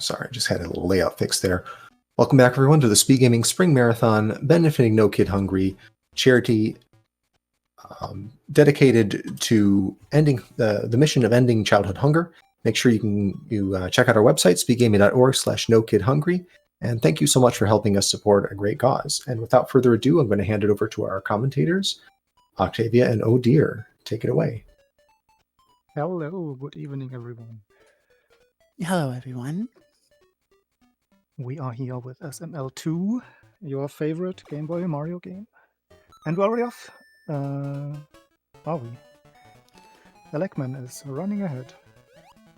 Sorry, just had a little layout fix there. Welcome back, everyone, to the SpeedGaming Spring Marathon, benefiting No Kid Hungry, charity dedicated to ending the mission of ending childhood hunger. Make sure you check out our website, speedgaming.org/nokidhungry. And thank you so much for helping us support a great cause. And without further ado, I'm going to hand it over to our commentators, Octavia and Oh Dear. Take it away. Hello, good evening, everyone. Hello, everyone. We are here with SML2, your favorite Game Boy Mario game. And we're already off. Are we? Elecman is running ahead.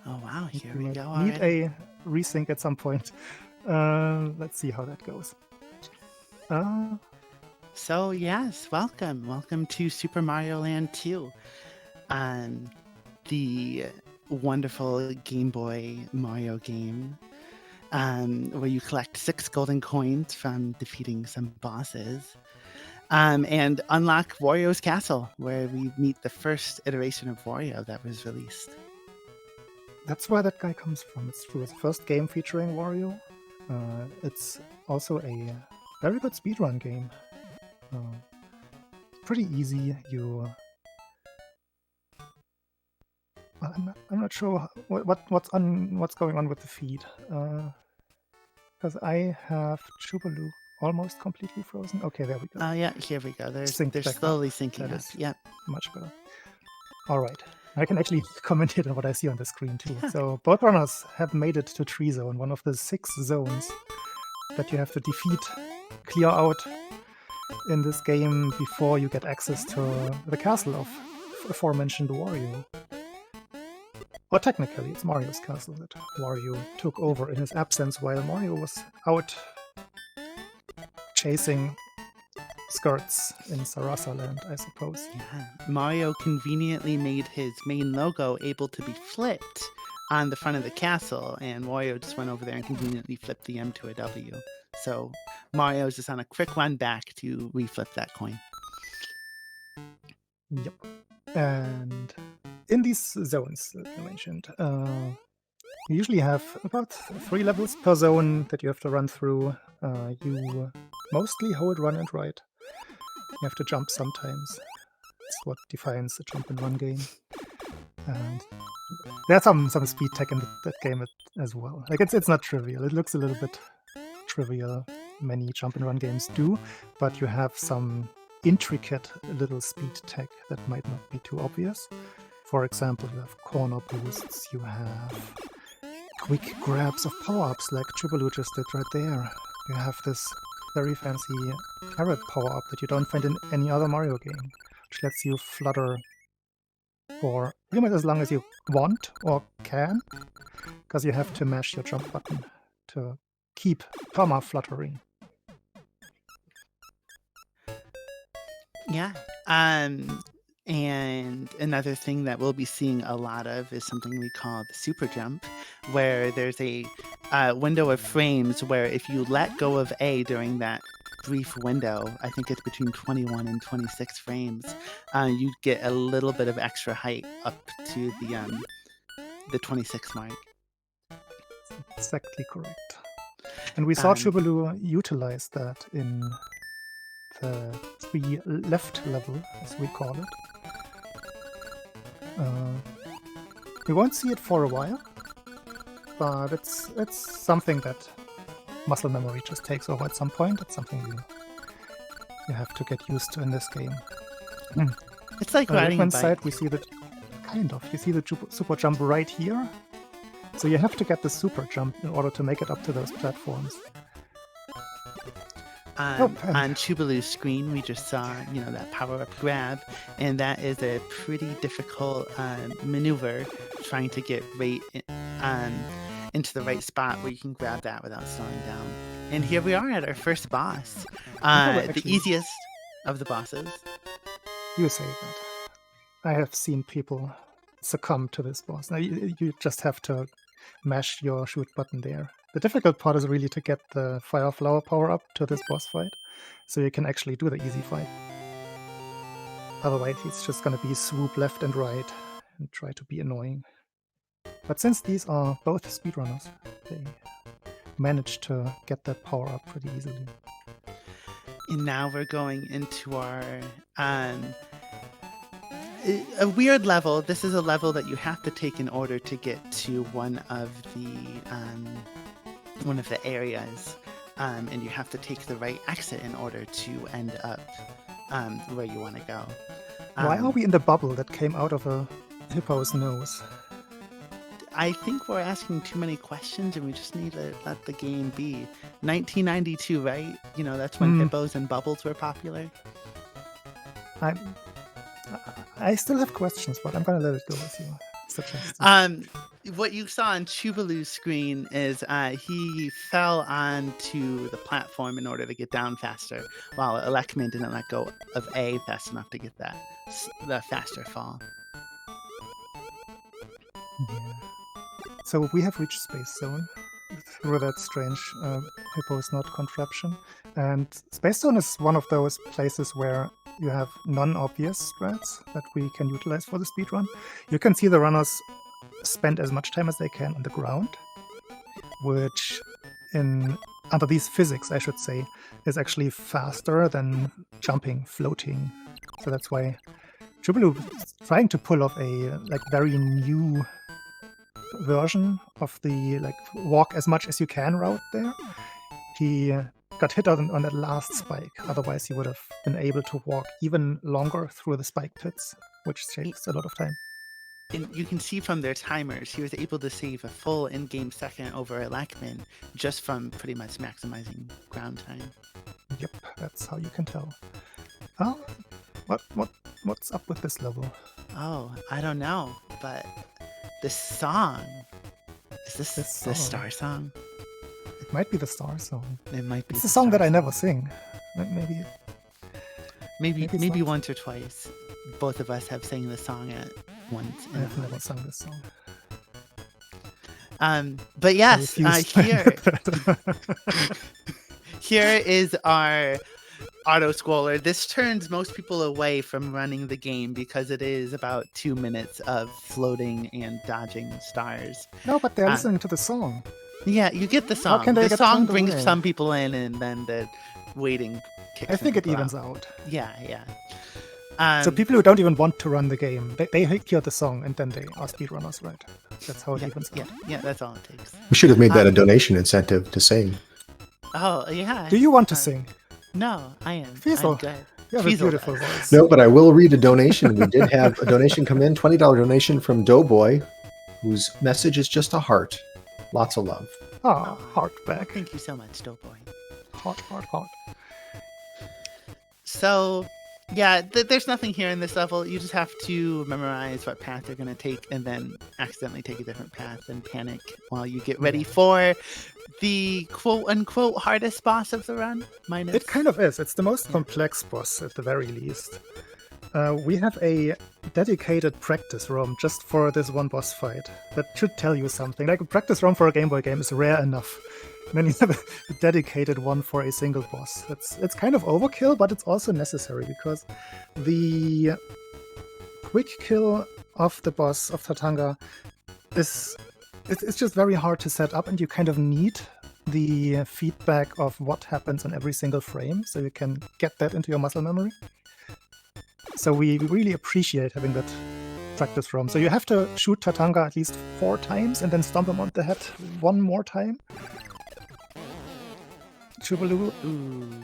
Oh, wow, here we might go need already. a resync at some point. Let's see how that goes. So, yes, welcome. Welcome to Super Mario Land 2. The wonderful Game Boy Mario game where you collect 6 golden coins from defeating some bosses and unlock Wario's Castle, where we meet the first iteration of Wario that was released. That's where that guy comes from. It's true. It's the first game featuring Wario. It's also a very good speedrun game. Pretty easy. I'm not sure what's going on with the feed. Because I have Chubalu almost completely frozen. Okay, there we go. Oh, yeah, here we go. They're slowly syncing up. Yep. Much better. All right. I can actually commentate on what I see on the screen too. So both runners have made it to Tree Zone, one of the 6 zones that you have to defeat, clear out in this game before you get access to the castle of aforementioned Wario. Or technically, it's Mario's castle that Wario took over in his absence while Mario was out chasing skirts in Sarasa Land, I suppose. Yeah. Mario conveniently made his main logo able to be flipped on the front of the castle, and Wario just went over there and conveniently flipped the M to a W. So Mario's just on a quick run back to reflip that coin. Yep. And in these zones that you mentioned, you usually have about 3 levels per zone that you have to run through. You mostly hold run and right. You have to jump sometimes. That's what defines a jump and run game. And there's some speed tech in that game as well. Like it's not trivial. It looks a little bit trivial. Many jump and run games do, but you have some intricate little speed tech that might not be too obvious. For example, you have corner boosts, you have quick grabs of power-ups like Chubalu just did right there. You have this very fancy carrot power-up that you don't find in any other Mario game, which lets you flutter for pretty much as long as you want or can, because you have to mash your jump button to keep perma-fluttering. Yeah. And another thing that we'll be seeing a lot of is something we call the super jump, where there's a window of frames where if you let go of A during that brief window, I think it's between 21 and 26 frames, you get a little bit of extra height up to the 26 mark. Exactly correct. And we saw Chubalu utilize that in the 3 left level, as we call it. We won't see it for a while, but it's something that muscle memory just takes over at some point. It's something you have to get used to in this game. It's like riding a bike. Side, we see that you see the super jump right here. So you have to get the super jump in order to make it up to those platforms. On Chubalu's screen, we just saw, that power-up grab, and that is a pretty difficult maneuver, trying to get right into the right spot where you can grab that without slowing down. And here we are at our first boss, the easiest of the bosses. You say that. I have seen people succumb to this boss. Now you just have to mash your shoot button there. The difficult part is really to get the Fire Flower power-up to this boss fight, so you can actually do the easy fight. Otherwise, it's just going to be swoop left and right and try to be annoying. But since these are both speedrunners, they managed to get that power up pretty easily. And now we're going into our a weird level. This is a level that you have to take in order to get to one of the areas, and you have to take the right exit in order to end up where you want to go. Why are we in the bubble that came out of a hippo's nose? I think we're asking too many questions, and we just need to let the game be. 1992, right? You know, that's when hippos and bubbles were popular. I still have questions, but I'm gonna let it go with you. What you saw on Chubalu's screen is he fell onto the platform in order to get down faster, while Electman didn't let go of A fast enough to get the faster fall. Yeah. So we have reached Space Zone through that strange hippo is not contraption. And Space Zone is one of those places where you have non-obvious strats that we can utilize for the speedrun. You can see the runners spend as much time as they can on the ground, which under these physics, I should say, is actually faster than jumping, floating. So that's why Jubilu is trying to pull off a very new version of the walk as much as you can route there. He got hit on that last spike, otherwise he would have been able to walk even longer through the spike pits, which takes a lot of time. And you can see from their timers, he was able to save a full in-game second over Electman just from pretty much maximizing ground time. Yep, that's how you can tell. Oh, what's up with this level? Oh, I don't know, but this song, is this the Star Song? It might be the Star Song. It might be. It's a song that I never sing. Maybe once or twice. Both of us have sang the song at once. I've never sung this song. But yes, here is our auto scroller. This turns most people away from running the game because it is about 2 minutes of floating and dodging stars. No, but they're listening to the song. Yeah, you get the song. How can they the song brings some people in, and then the waiting kicks I think it people evens out. Yeah. So people who don't even want to run the game, they hear the song and then they are speedrunners, right? That's how it evens out. Yeah, that's all it takes. We should have made that a donation incentive to sing. Oh, yeah. Do you want to sing? No, I am. Fiesel, I'm good. you have a beautiful voice. No, but I will read a donation. We did have a donation come in, $20 donation from Doughboy, whose message is just a heart. Lots of love. Ah, heart back. Thank you so much, Doughboy. Heart. So, yeah, there's nothing here in this level. You just have to memorize what path you're going to take and then accidentally take a different path and panic while you get ready for the quote-unquote hardest boss of the run. It kind of is. It's the most complex boss at the very least. We have a dedicated practice room just for this one boss fight. That should tell you something. Like a practice room for a Game Boy game is rare enough. And then you have a dedicated one for a single boss. It's kind of overkill, but it's also necessary because the quick kill of the boss of Tatanga it's just very hard to set up, and you kind of need the feedback of what happens in every single frame so you can get that into your muscle memory. So we really appreciate having that practice room. So you have to shoot Tatanga at least 4 times and then stomp him on the head 1 more time. Chubalu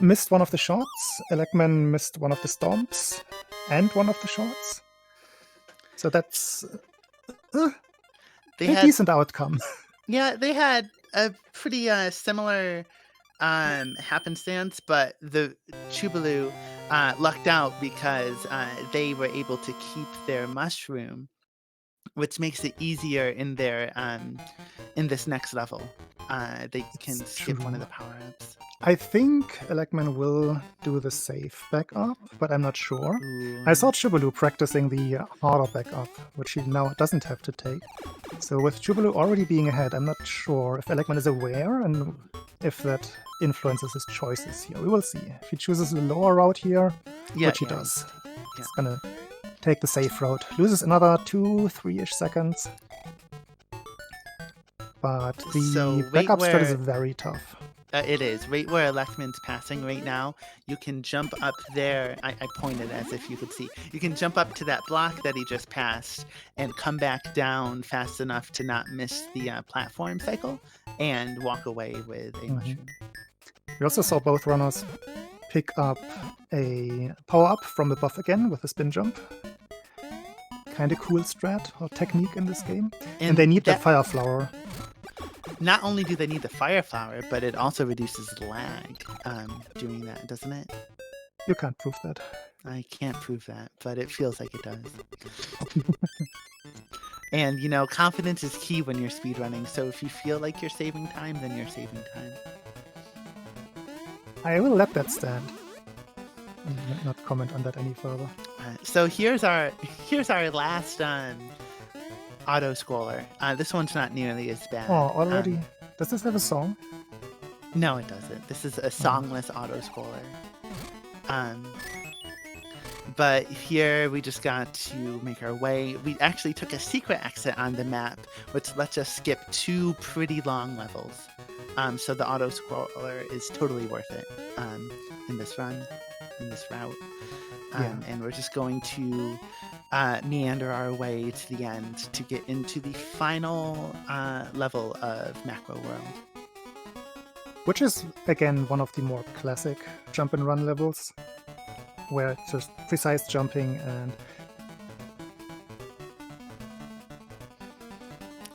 missed one of the shots, Electman missed one of the stomps and one of the shots. So that's a decent outcome. Yeah, they had a pretty similar happenstance, but the Chubalu lucked out because they were able to keep their mushroom, which makes it easier in their in this next level. They can skip one of the power-ups. I think Electman will do the safe backup, but I'm not sure. Ooh. I saw Chubalu practicing the harder backup, which he now doesn't have to take. So with Chubalu already being ahead, I'm not sure if Electman is aware and if that influences his choices here. We will see. If he chooses the lower route here, which he does, he's gonna take the safe route. Loses another 2-3-ish seconds. but the So right backup strat is where very tough. it is right where Lechman's passing right now. You can jump up there. I pointed as if you could see. You can jump up to that block that he just passed and come back down fast enough to not miss the platform cycle and walk away with a mushroom. We also saw both runners pick up a power-up from above again with a spin jump. Kind of cool strat or technique in this game. And they need that fire flower. Not only do they need the fire flower, but it also reduces lag doing that, doesn't it? You can't prove that. I can't prove that, but it feels like it does. And, you know, confidence is key when you're speedrunning, so if you feel like you're saving time, then you're saving time. I will let that stand. And not comment on that any further. So here's our last auto scroller. This one's not nearly as bad. Oh, already? Does this have a song? No, it doesn't. This is a songless auto scroller. But here we just got to make our way. We actually took a secret exit on the map, which lets us skip 2 pretty long levels. So the auto scroller is totally worth it in this run, in this route. And we're just going to meander our way to the end to get into the final level of Macro World. Which is, again, one of the more classic jump and run levels, where it's just precise jumping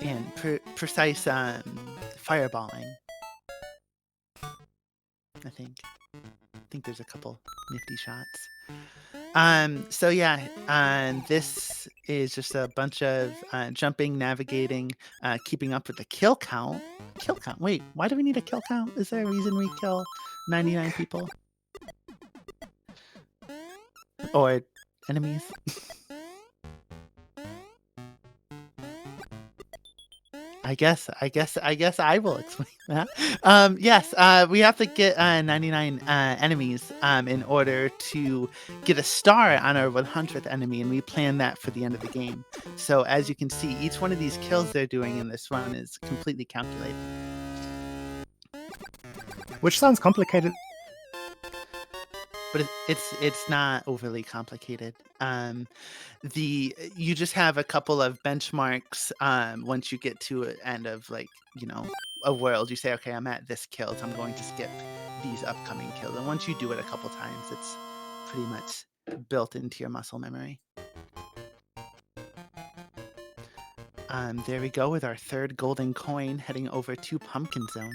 and precise fireballing. I think there's a couple nifty shots. So yeah, this is just a bunch of jumping, navigating, keeping up with the kill count. Kill count. Wait, why do we need a kill count? Is there a reason we kill 99 people? Or enemies? I guess I will explain that. Yes, we have to get 99 enemies in order to get a star on our 100th enemy, and we plan that for the end of the game. So as you can see, each one of these kills they're doing in this run is completely calculated. which sounds complicated. But it's not overly complicated. You just have a couple of benchmarks once you get to an end of, like, you know, a world. You say, okay, I'm at this kill, so I'm going to skip these upcoming kills. And once you do it a couple times, it's pretty much built into your muscle memory. There we go with our 3rd golden coin, heading over to Pumpkin Zone.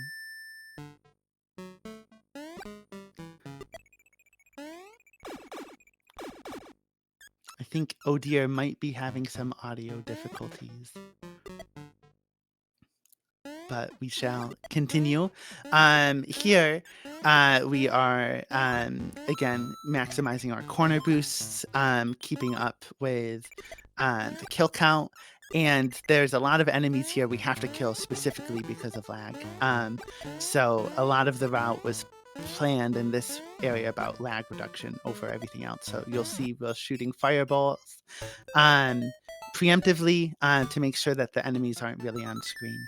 I think Oh Dear might be having some audio difficulties. But we shall continue. Here we are, again, maximizing our corner boosts, keeping up with the kill count. And there's a lot of enemies here we have to kill specifically because of lag. So a lot of the route was planned in this area about lag reduction over everything else. So you'll see we're shooting fireballs preemptively to make sure that the enemies aren't really on screen.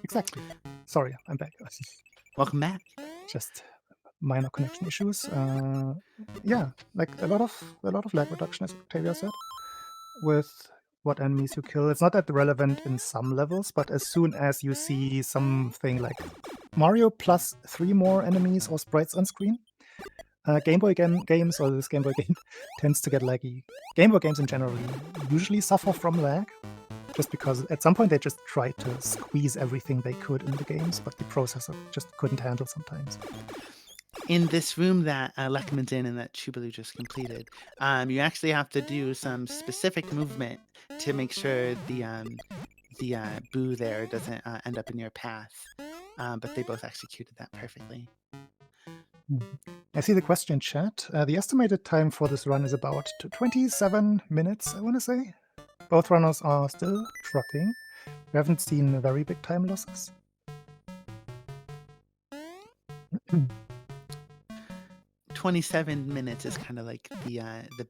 Exactly. Sorry, I'm back. Welcome back. Just minor connection issues. Yeah, like a lot of lag reduction, as Octavia said, with what enemies you kill. It's not that relevant in some levels, but as soon as you see something like Mario plus 3 more enemies or sprites on screen, Game Boy games, or this Game Boy game, tends to get laggy. Game Boy games in general usually suffer from lag, just because at some point they just tried to squeeze everything they could in the games, but the processor just couldn't handle sometimes. In this room that Lechman's in and that Chubalu just completed, you actually have to do some specific movement to make sure the boo there doesn't end up in your path. But they both executed that perfectly. I see the question in chat. The estimated time for this run is about 27 minutes, I want to say. Both runners are still trucking. We haven't seen very big time losses. 27 minutes is kind of like the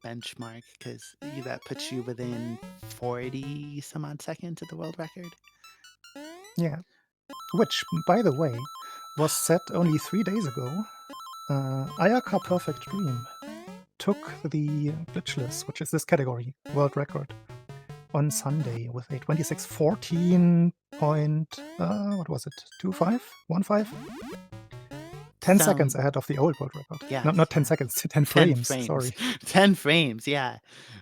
benchmark, because that puts you within 40 some odd seconds of the world record. Yeah. Which, by the way, was set only 3 days ago. Ayaka Perfect Dream took the glitchless, which is this category, world record, on Sunday with a 26:14 what was it? 25? 15? 10 seconds ahead of the old world record. Yeah. Not 10 seconds, 10 frames. Sorry. 10 frames, yeah.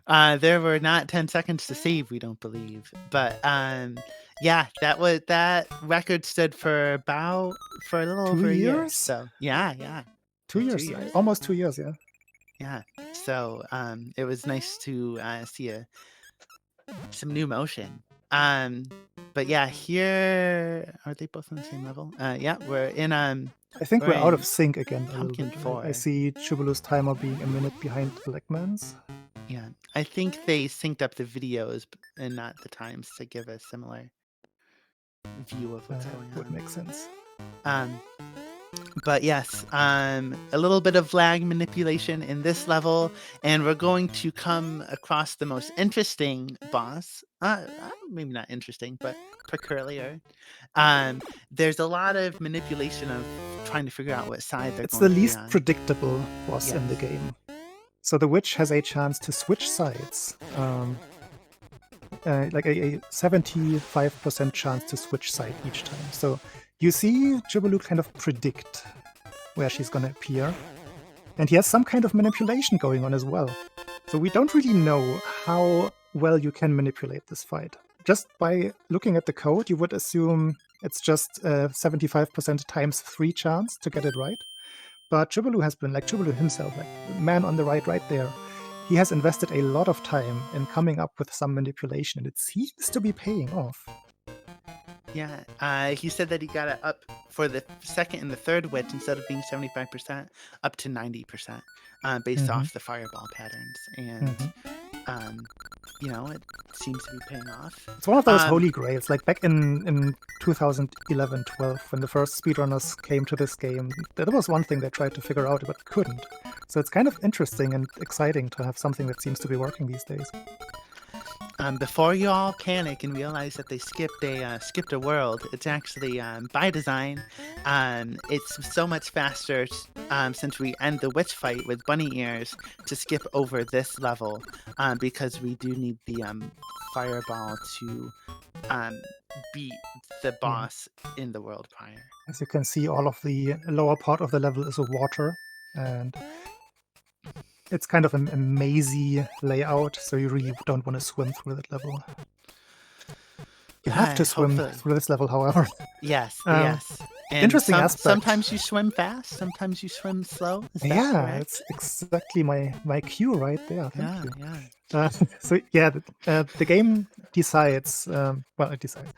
There were not 10 seconds to save, we don't believe. But yeah, that record stood for a little over 2 a year. years? So yeah. 2 years. Almost 2 years, yeah. Yeah. So it was nice to see some new motion. But yeah, here are they both on the same level? Yeah, we're in I think we're out of sync again a little Pumpkin bit. 4. I see Chubulu's timer being a minute behind Blackman's. Yeah, I think they synced up the videos and not the times to give a similar view of what's going on. Would make sense. But yes, a little bit of lag manipulation in this level, and we're going to come across the most interesting boss. Maybe not interesting, but peculiar. There's a lot of manipulation of trying to figure out what side they're It's going the to be least on. predictable boss in the game. So the witch has a chance to switch sides. Like a 75% chance to switch side each time. So you see Jubilu kind of predict where she's going to appear. And he has some kind of manipulation going on as well. So we don't really know how well you can manipulate this fight. Just by looking at the code, you would assume it's just a 75% times 3 chance to get it right. But Jubilu has been, like Jubilu himself, like the man on the right there, he has invested a lot of time in coming up with some manipulation, and it seems to be paying off. Yeah, he said that he got it up for the second and the third witch, instead of being 75%, up to 90%, based off the fireball patterns. And, it seems to be paying off. It's one of those holy grails. Like back in 2011-12, when the first speedrunners came to this game, that was one thing they tried to figure out but couldn't. So it's kind of interesting and exciting to have something that seems to be working these days. Before you all panic and realize that they skipped a world, it's actually by design. It's so much faster since we end the witch fight with bunny ears to skip over this level, because we do need the fireball to beat the boss in the world prior. As you can see, all of the lower part of the level is water, and it's kind of a mazy layout, so you really don't want to swim through that level. You have to swim through this level, however. Yes. And interesting aspect. Sometimes you swim fast, sometimes you swim slow. Is that correct? It's exactly my cue right there. Thank you. Yeah. So yeah, the game decides. It decides.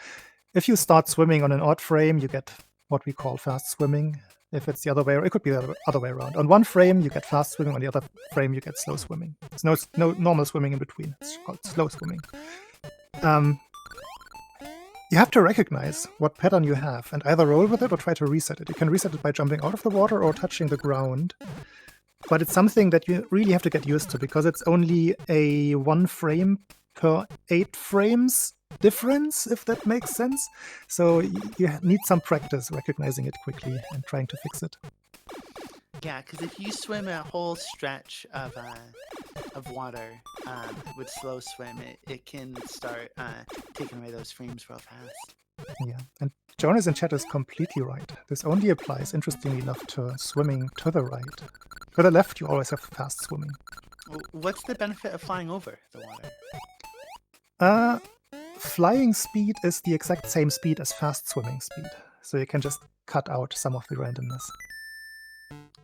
If you start swimming on an odd frame, you get what we call fast swimming. If it's the other way, it could be the other way around. On one frame, you get fast swimming. On the other frame, you get slow swimming. There's no normal swimming in between. It's called slow swimming. You have to recognize what pattern you have and either roll with it or try to reset it. You can reset it by jumping out of the water or touching the ground. But it's something that you really have to get used to, because it's only a 1 frame per 8 frames difference, if that makes sense. So you need some practice recognizing it quickly and trying to fix it. Yeah, because if you swim a whole stretch of water with slow swim, it can start taking away those frames real fast. Yeah, and Jonas in chat is completely right. This only applies, interestingly enough, to swimming to the right. To the left, you always have fast swimming. What's the benefit of flying over the water? Flying speed is the exact same speed as fast swimming speed, so you can just cut out some of the randomness.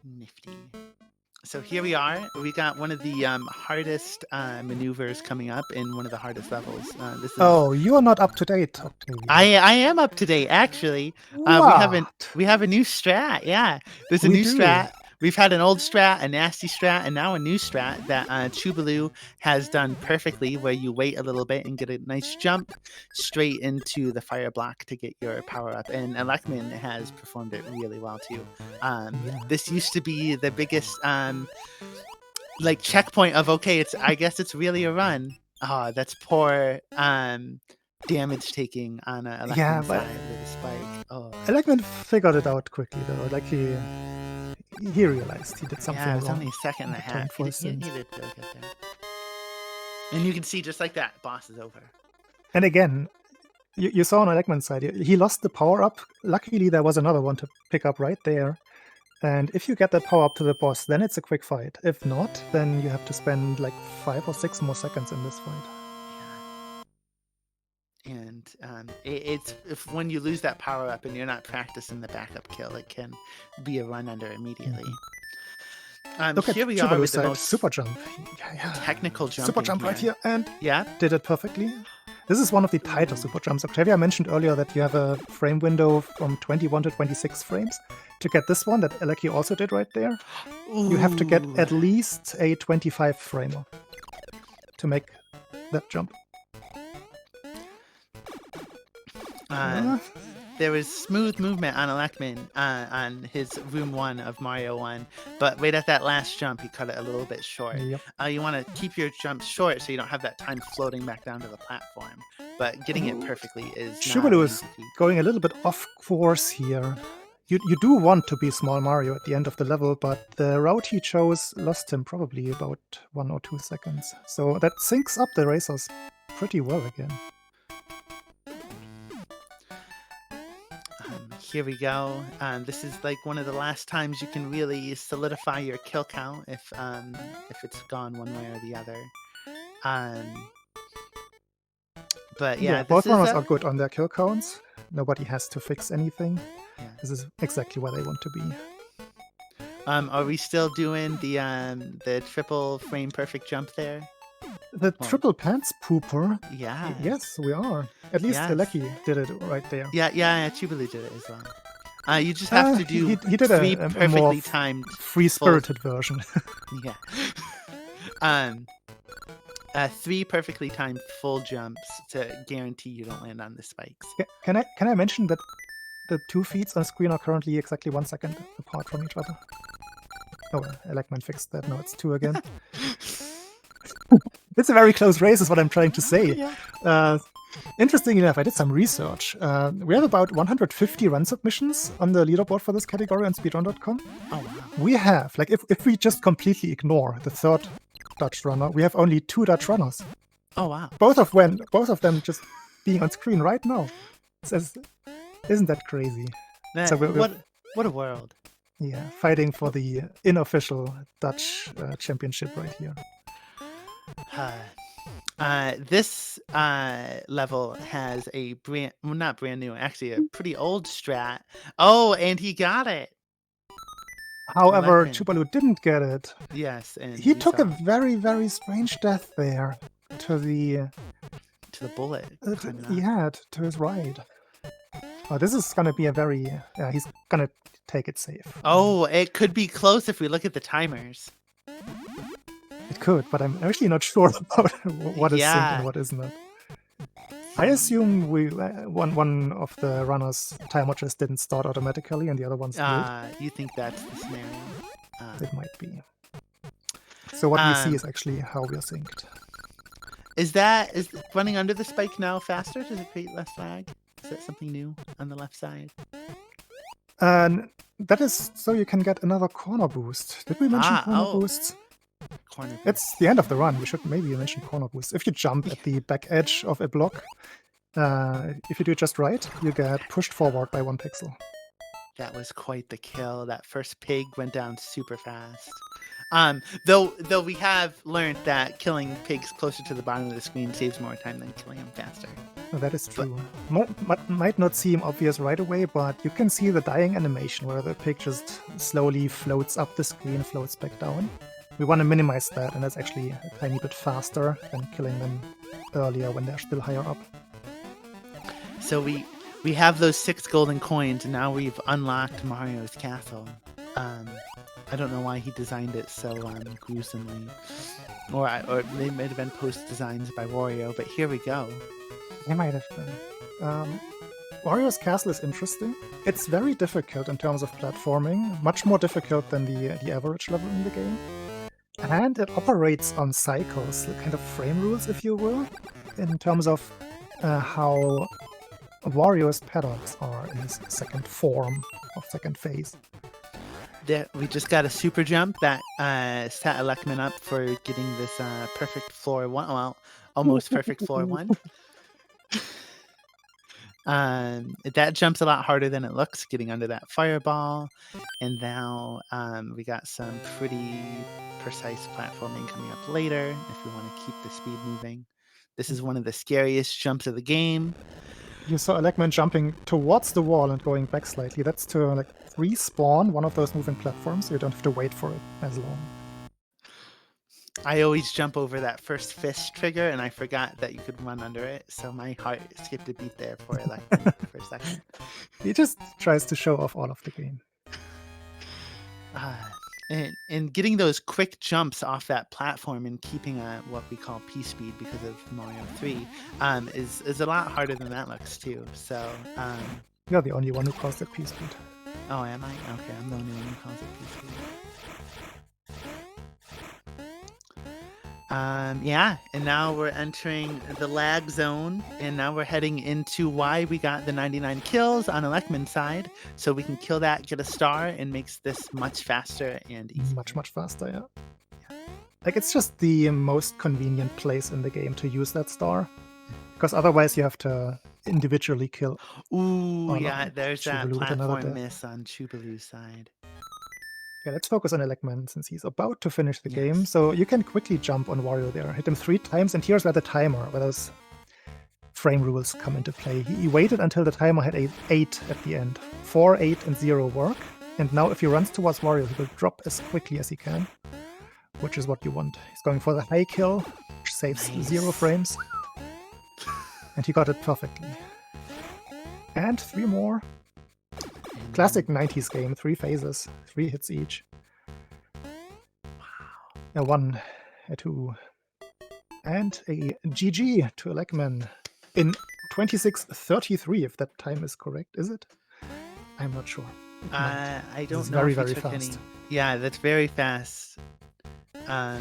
Nifty. So here we are. We got one of the hardest maneuvers coming up in one of the hardest levels. Oh, you are not up to date. I am up to date, actually. We have a new strat. Yeah, there's a new strat we've had an old strat, a nasty strat, and now a new strat that Chubaloo has done perfectly, where you wait a little bit and get a nice jump straight into the fire block to get your power up. And Electman has performed it really well too. This used to be the biggest like checkpoint of I guess it's really a run. Oh, that's poor damage taking on a Electman side with a spike. Oh. Electman figured it out quickly though. Like he realized he did something wrong. Yeah, it was only a second and a half. He did really good there. And you can see just like that, boss is over. And again, you saw on Electman's side, he lost the power up. Luckily, there was another one to pick up right there. And if you get that power up to the boss, then it's a quick fight. If not, then you have to spend like 5 or 6 more seconds in this fight. And it's if when you lose that power up and you're not practicing the backup kill, it can be a run under immediately. Look here at we are with the side. most super jump. technical jump. Super jump right here, and yeah, did it perfectly. This is one of the tighter super jumps. Octavia mentioned earlier that you have a frame window from 21 to 26 frames. To get this one that Aleki also did right there, you have to get at least a 25 framer to make that jump. There was smooth movement on Electman on his room 1 of Mario 1, but right at that last jump, he cut it a little bit short. Yep. You want to keep your jumps short so you don't have that time floating back down to the platform, but getting it perfectly is Chubaloo is going a little bit off course here. You do want to be Small Mario at the end of the level, but the route he chose lost him probably about 1 or 2 seconds. So that syncs up the racers pretty well again. Here we go. This is like one of the last times you can really solidify your kill count if it's gone one way or the other. But yeah, both runners are good on their kill counts. Nobody has to fix anything. Yeah. This is exactly where they want to be. Are we still doing the triple frame perfect jump there? The triple pants pooper. Yeah. Yes, we are. At least Aleki did it right there. Yeah, Chubaloo did it as well. You just have to do he did 3 a perfectly more timed free-spirited version. Yeah. 3 perfectly timed full jumps to guarantee you don't land on the spikes. Can I mention that the 2 feeds on screen are currently exactly 1 second apart from each other? Oh, Electman fixed that. Now it's 2 again. It's a very close race is what I'm trying to say. Yeah. Interestingly enough, I did some research. We have about 150 run submissions on the leaderboard for this category on speedrun.com. Oh, wow. We have, like, if we just completely ignore the third Dutch runner, we have only 2 Dutch runners. Oh, wow. Both of them just being on screen right now. Isn't that crazy? So what a world. Yeah, fighting for the unofficial Dutch championship right here. This level has a not brand new, actually a pretty old strat. Oh, and he got it. However, Chubaloo didn't get it. Yes, and he took a very, very strange death there to the bullet. To his right. Oh, this is gonna be a very he's gonna take it safe. Oh, it could be close if we look at the timers. It could, but I'm actually not sure about what is synced and what isn't. I assume one of the runners' timer just didn't start automatically and the other one's did. You think that's the scenario? It might be. So what we see is actually how we are synced. Is running under the spike now faster? Does it create less lag? Is that something new on the left side? That is so you can get another corner boost. Did we mention corner boosts? It's the end of the run. We should maybe mention corner boost. If you jump at the back edge of a block, if you do it just right, you get pushed forward by 1 pixel. That was quite the kill. That first pig went down super fast. Though we have learned that killing pigs closer to the bottom of the screen saves more time than killing them faster. That is true. Might not seem obvious right away, but you can see the dying animation where the pig just slowly floats up the screen, floats back down. We want to minimize that, and that's actually a tiny bit faster than killing them earlier when they're still higher up. So we have those 6 golden coins, and now we've unlocked Mario's castle. I don't know why he designed it so gruesomely. Or it might have been post-designs by Wario, but here we go. They might have been. Wario's Castle is interesting. It's very difficult in terms of platforming, much more difficult than the average level in the game. And it operates on cycles, kind of frame rules, if you will, in terms of how Wario's paddocks are in his second form, or second phase. There, we just got a super jump that set Electman up for getting this perfect floor one. Well, almost perfect floor one. That jumps a lot harder than it looks, getting under that fireball. And now we got some pretty precise platforming coming up later if we want to keep the speed moving. This is one of the scariest jumps of the game. You saw Electman jumping towards the wall and going back slightly. That's to like respawn one of those moving platforms, so you don't have to wait for it as long. I always jump over that first fist trigger, and I forgot that you could run under it, so my heart skipped a beat there for Electman for a second. He just tries to show off all of the game. And getting those quick jumps off that platform and keeping what we call P-speed because of Mario 3 is a lot harder than that looks too. So You're the only one who calls it P-speed. Oh, am I? Okay, I'm the only one who calls it P-speed. Yeah, and now we're entering the lag zone, and now we're heading into why we got the 99 kills on Electman's side, so we can kill that, get a star, and makes this much faster and easier. Much faster, yeah. Like, it's just the most convenient place in the game to use that star, because otherwise you have to individually kill. Ooh, yeah, there's that platform miss on Chubalu's side. Yeah, let's focus on Electman since he's about to finish the game. So you can quickly jump on Wario there. Hit him 3 times, and here's where the timer, where those frame rules come into play. He waited until the timer had 8 at the end. 4, 8, and 0 work. And now if he runs towards Wario, he will drop as quickly as he can, which is what you want. He's going for the high kill, which saves 0 frames. And he got it perfectly. And 3 more. Classic 90s game, 3 phases, 3 hits each. A 1, a 2, and a GG to Electman in 26:33, if that time is correct, is it? I'm not sure. I don't know. Very, if very took fast. Any... Yeah, that's very fast. A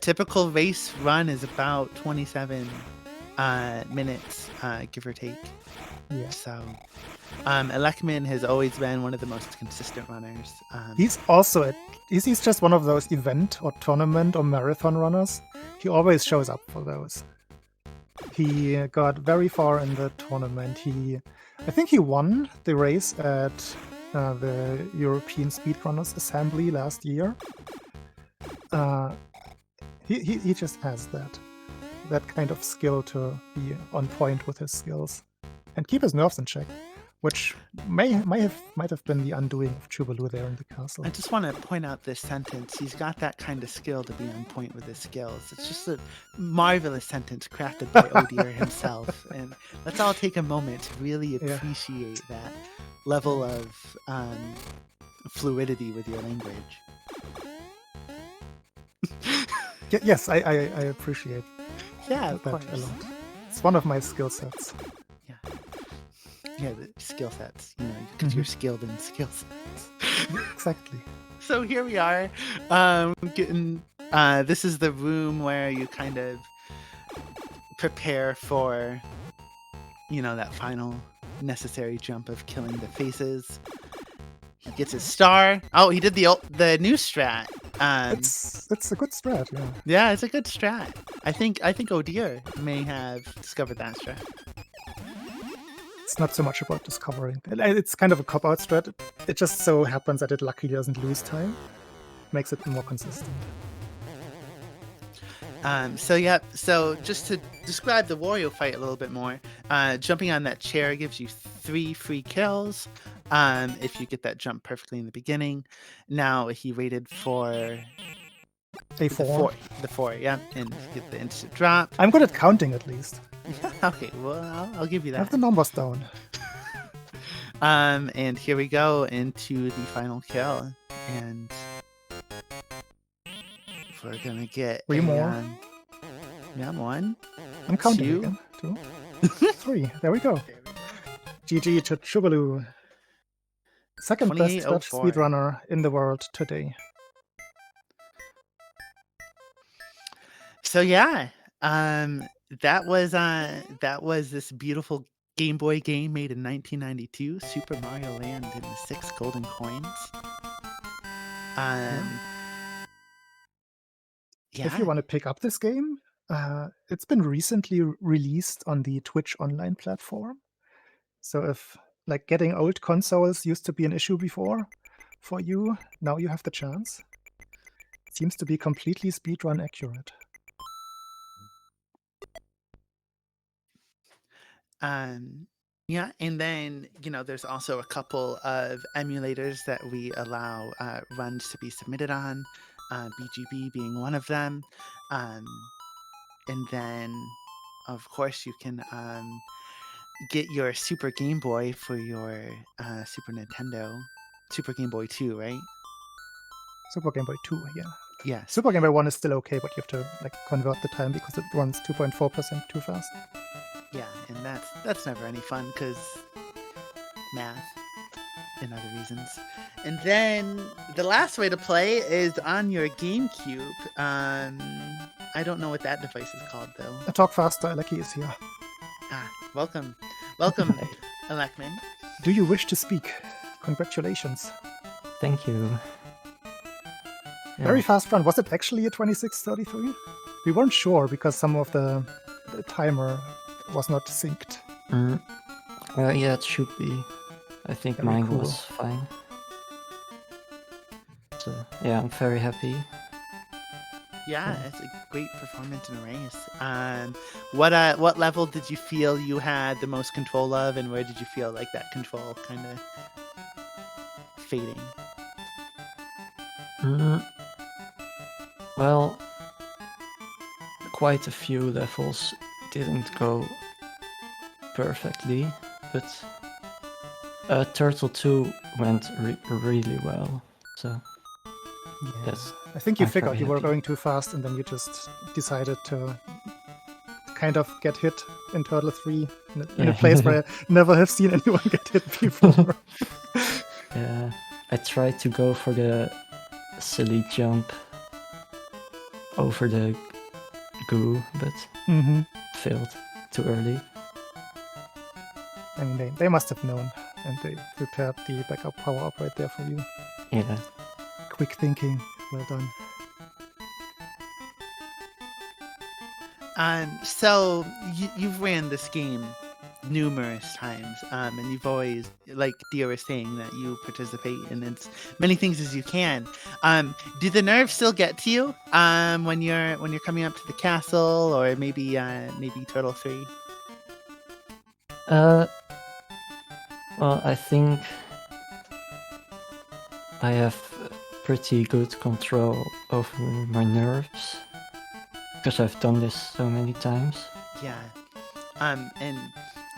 typical race run is about 27 minutes, give or take. Yeah. So, Electman has always been one of the most consistent runners. He's also he's just one of those event or tournament or marathon runners. He always shows up for those. He got very far in the tournament. I think he won the race at the European Speedrunners Assembly last year. He just has that kind of skill to be on point with his skills and keep his nerves in check, which might have been the undoing of Chubalu there in the castle. I just want to point out this sentence. He's got that kind of skill to be on point with his skills. It's just a marvelous sentence crafted by Odir himself. And let's all take a moment to really appreciate that level of fluidity with your language. Yes, I appreciate that a lot. It's one of my skill sets. Yeah, the skill sets, because you're skilled in skill sets. Exactly. So here we are, getting. This is the room where you kind of prepare for, that final necessary jump of killing the faces. He gets his star. Oh, he did the new strat. It's a good strat, yeah. Yeah, it's a good strat. I think Odir may have discovered that strat. It's not so much about discovering. It's kind of a cop-out strat. It just so happens that it luckily doesn't lose time. Makes it more consistent. So just to describe the Wario fight a little bit more, jumping on that chair gives you 3 free kills if you get that jump perfectly in the beginning. Now he waited for a 4. The 4, yeah, and get the instant drop. I'm good at counting at least. Okay, well, I'll give you that. I have the numbers down. And here we go into the final kill. And we're gonna get 3 more. Yeah, 1. I'm counting 2. again. 2, 3. There we go. GG to Chubaloo. Second best Dutch 2804. speedrunner in the world today. So yeah, that was this beautiful Game Boy game made in 1992, Super Mario Land and the 6 golden coins. If you want to pick up this game, it's been recently released on the Twitch online platform. So if like getting old consoles used to be an issue before for you, now you have the chance. It seems to be completely speedrun accurate. Yeah, and then, there's also a couple of emulators that we allow runs to be submitted on, BGB being one of them. And then, of course, you can get your Super Game Boy for your Super Nintendo. Super Game Boy 2, right? Super Game Boy 2, yeah. Yes. Super Game Boy 1 is still okay, but you have to like convert the time because it runs 2.4% too fast. Yeah, and that's never any fun because math and other reasons. And then the last way to play is on your GameCube. I don't know what that device is called though. A Talk Faster, Aleki is here. Welcome, Alekman. Do you wish to speak? Congratulations. Thank you. Yeah. Very fast run. Was it actually a 26:33? We weren't sure because some of the timer was not synced. Yeah, it should be. I think Very mine cool. was fine. So yeah, I'm very happy. Yeah, it's a great performance in a race. What level did you feel you had the most control of, and where did you feel like that control kind of fading? Well, quite a few levels didn't go perfectly, but Turtle 2 went really well. So that's. I think you I'm figured very you were happy. going too fast, and then you just decided to kind of get hit in Turtle 3 in a place where I never have seen anyone get hit before. Yeah, I tried to go for the silly jump over the goo, but failed too early. I mean, they must have known, and they prepared the backup power-up right there for you. Yeah. Quick thinking. Well done. So you've ran this game numerous times, and you've always, like Dia was saying, that you participate in as many things as you can. Do the nerves still get to you when you're coming up to the castle, or maybe Turtle 3? Well, I think I have pretty good control over my nerves because I've done this so many times. Yeah. And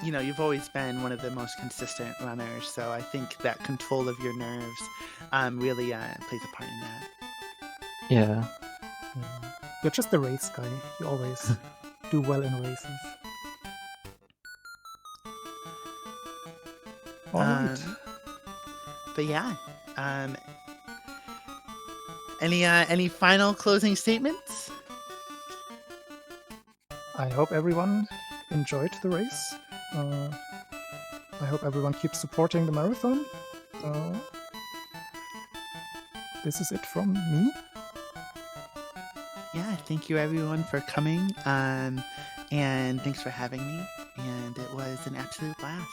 you've always been one of the most consistent runners, so I think that control of your nerves really plays a part in that. Yeah. You're just a race guy. You always do well in races. All right. But yeah. Any final closing statements? I hope everyone enjoyed the race. I hope everyone keeps supporting the marathon. This is it from me. Yeah, thank you everyone for coming, and thanks for having me. And it was an absolute blast.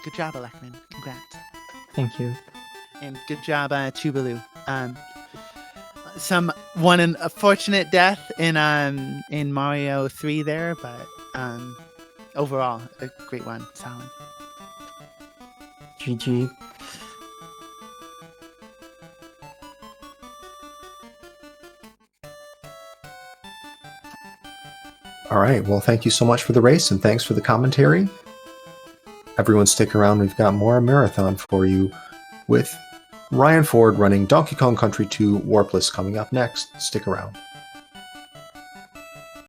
Good job, Alekman. Congrats. Thank you. And good job, Chubaloo. One unfortunate death in Mario 3 there, but overall a great one. Solid. GG. All right. Well, thank you so much for the race, and thanks for the commentary. Everyone stick around. We've got more marathon for you with Ryan Ford running Donkey Kong Country 2 Warpless coming up next. Stick around.